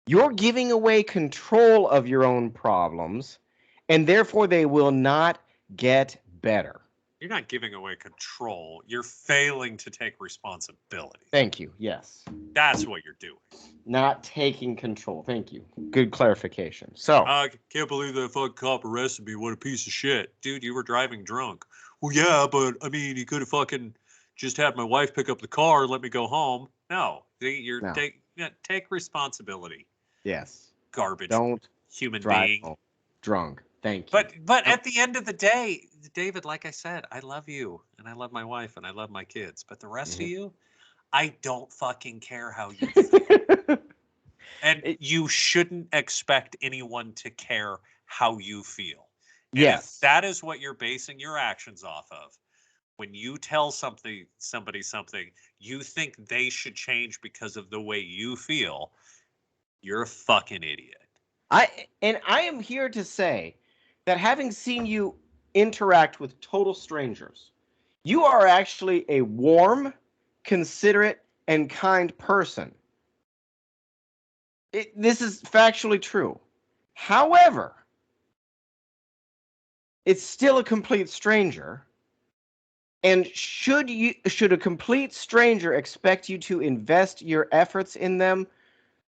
you're giving away control of your own problems, and therefore they will not get better. You're not giving away control. You're failing to take responsibility. Thank you. Yes. That's what you're doing. Not taking control. Thank you. Good clarification. So. I can't believe that fucking cop arrested me. What a piece of shit. Dude, you were driving drunk. Well, yeah, but, I mean, you could have fucking just had my wife pick up the car and let me go home. No. Take responsibility. Yes. Garbage. Don't human drive being. home drunk. Thank you. But at the end of the day, David, like I said, I love you and I love my wife and I love my kids. But the rest of you, I don't fucking care how you feel. And you shouldn't expect anyone to care how you feel. And yes. if that is what you're basing your actions off of, when you tell somebody something, you think they should change because of the way you feel, you're a fucking idiot. I am here to say that having seen you interact with total strangers, you are actually a warm, considerate, and kind person. This is factually true. However, it's still a complete stranger. And should a complete stranger expect you to invest your efforts in them?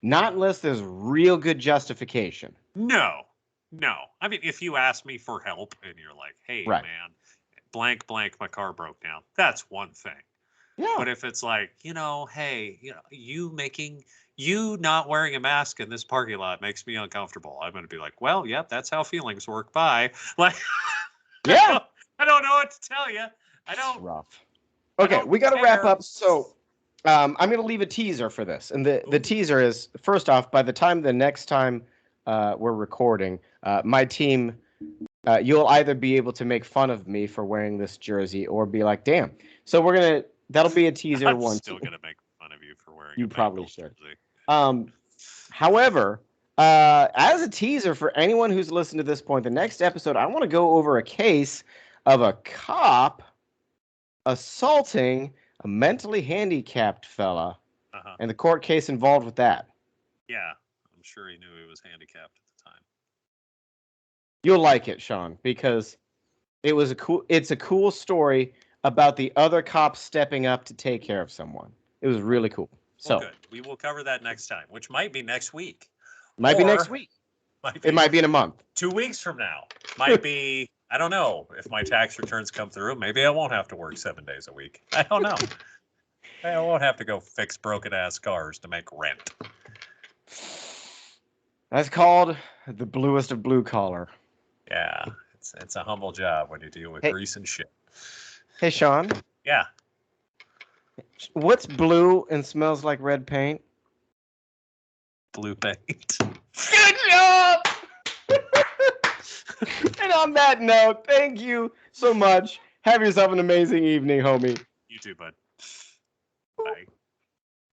Not unless there's real good justification. No. I mean, if you ask me for help and you're like, hey, man, blank, my car broke down. That's one thing. Yeah. But if it's like, hey, you not wearing a mask in this parking lot makes me uncomfortable. I'm going to be like, well, yep, that's how feelings work. Bye. Like, yeah. I don't know what to tell you. I don't. It's rough. Okay, we got to wrap up. So I'm going to leave a teaser for this. And the teaser is, first off, by the time the next time we're recording, my team, you'll either be able to make fun of me for wearing this jersey or be like, damn. So that'll be a teaser. I'm still going to make fun of you for wearing you a probably Bengals should. Jersey. However, as a teaser for anyone who's listened to this point, the next episode, I want to go over a case of a cop assaulting a mentally handicapped fella and the court case involved with that. Yeah, I'm sure he knew he was handicapped at the time. You'll like it, Shawn, because it's a cool story about the other cops stepping up to take care of someone. It was really cool. Well, good. We will cover that next time, which might be next week. Might be next week. It might be in a month. 2 weeks from now. Might be, I don't know. If my tax returns come through, maybe I won't have to work 7 days a week. I don't know. I won't have to go fix broken-ass cars to make rent. That's called the bluest of blue collar. Yeah, it's a humble job when you deal with grease and shit. Hey, Shawn. Yeah. What's blue and smells like red paint? Blue paint. Good job! And on that note, thank you so much. Have yourself an amazing evening, homie. You too, bud. Bye.